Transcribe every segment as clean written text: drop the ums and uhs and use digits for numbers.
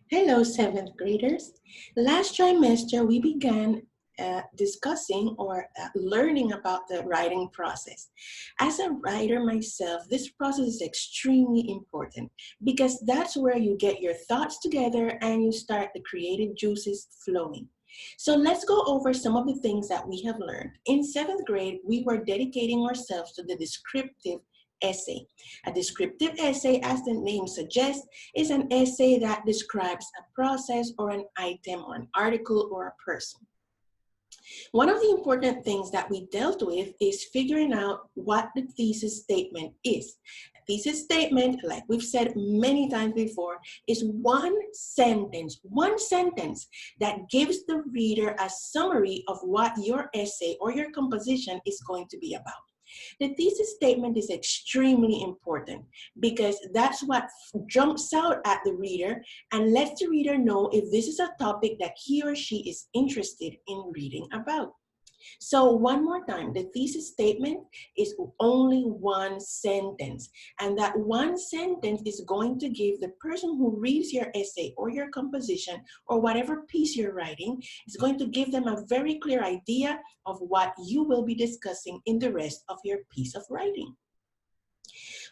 Hello, seventh graders. Last trimester, we began discussing or learning about the writing process. As a writer myself, this process is extremely important because that's where you get your thoughts together and you start the creative juices flowing. So let's go over some of the things that we have learned. In seventh grade, we were dedicating ourselves to the descriptive essay. A descriptive essay, as the name suggests, is an essay that describes a process or an item or an article or a person. One of the important things that we dealt with is figuring out what the thesis statement is. A thesis statement, like we've said many times before, is one sentence that gives the reader a summary of what your essay or your composition is going to be about. The thesis statement is extremely important because that's what jumps out at the reader and lets the reader know if this is a topic that he or she is interested in reading about. So one more time, the thesis statement is only one sentence, and that one sentence is going to give the person who reads your essay or your composition or whatever piece you're writing, is going to give them a very clear idea of what you will be discussing in the rest of your piece of writing.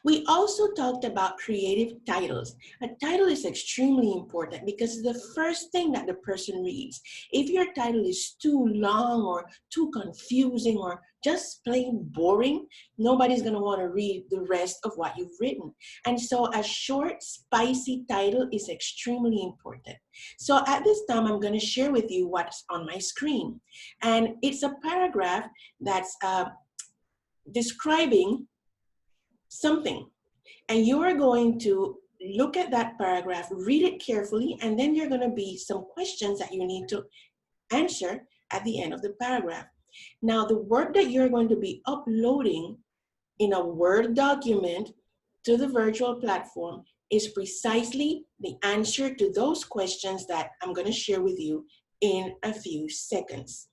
We also talked about creative titles. A title is extremely important because it's the first thing that the person reads. If your title is too long or too confusing or just plain boring, nobody's going to want to read the rest of what you've written. And so a short, spicy title is extremely important. So at this time, I'm going to share with you what's on my screen. And it's a paragraph that's describing something. And you are going to look at that paragraph, read it carefully, and then there are going to be some questions that you need to answer at the end of the paragraph. Now, the work that you're going to be uploading in a Word document to the virtual platform is precisely the answer to those questions that I'm going to share with you in a few seconds.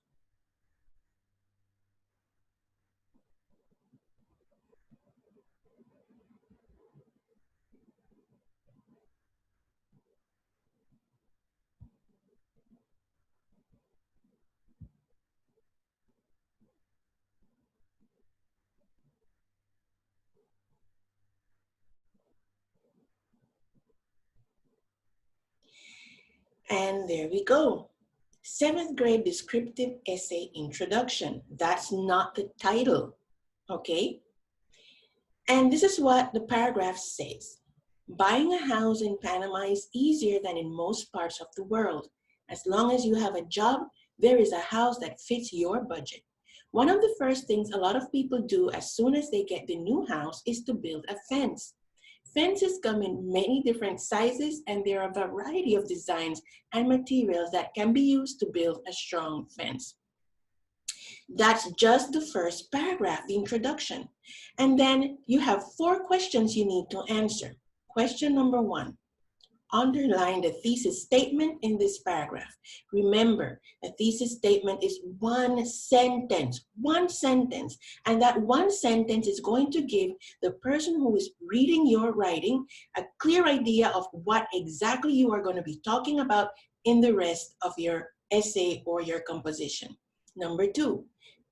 And there we go. Seventh grade descriptive essay introduction. That's not the title, okay? And this is what the paragraph says. Buying a house in Panama is easier than in most parts of the world. As long as you have a job, there is a house that fits your budget. One of the first things a lot of people do as soon as they get the new house is to build a fence. Fences come in many different sizes, and there are a variety of designs and materials that can be used to build a strong fence. That's just the first paragraph, the introduction. And then you have 4 questions you need to answer. Question number 1. Underline the thesis statement in this paragraph. Remember, a thesis statement is one sentence, and that one sentence is going to give the person who is reading your writing a clear idea of what exactly you are going to be talking about in the rest of your essay or your composition. Number 2,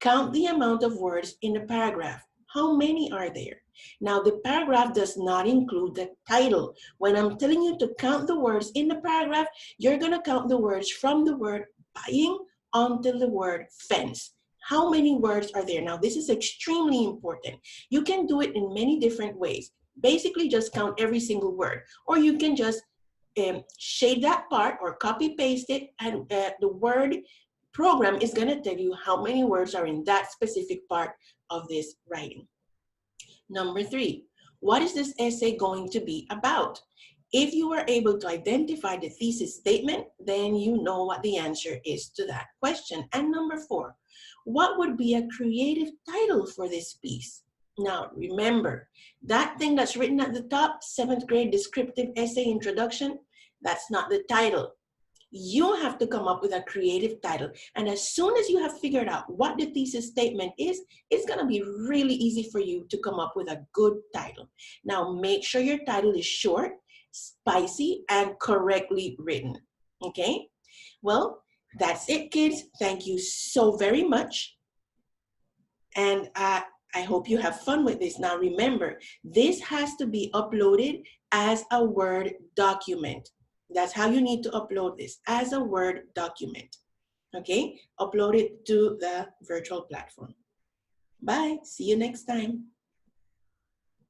count the amount of words in the paragraph. How many are there? Now, the paragraph does not include the title. When I'm telling you to count the words in the paragraph, you're going to count the words from the word buying until the word fence. How many words are there? Now, this is extremely important. You can do it in many different ways. Basically, just count every single word. Or you can just shade that part or copy paste it, and the word program is going to tell you how many words are in that specific part of this writing. Number 3, what is this essay going to be about? If you are able to identify the thesis statement, then you know what the answer is to that question. And number 4, what would be a creative title for this piece? Now, remember, that thing that's written at the top, 7th grade descriptive essay introduction, that's not the title. You have to come up with a creative title. And as soon as you have figured out what the thesis statement is, it's going to be really easy for you to come up with a good title. Now, make sure your title is short spicy, and correctly written. Okay? Well, that's it, kids. Thank you so very much. And I hope you have fun with this. Now remember, this has to be uploaded as a Word document. That's how you need to upload this, as a Word document. Okay? Upload it to the virtual platform. Bye. See you next time.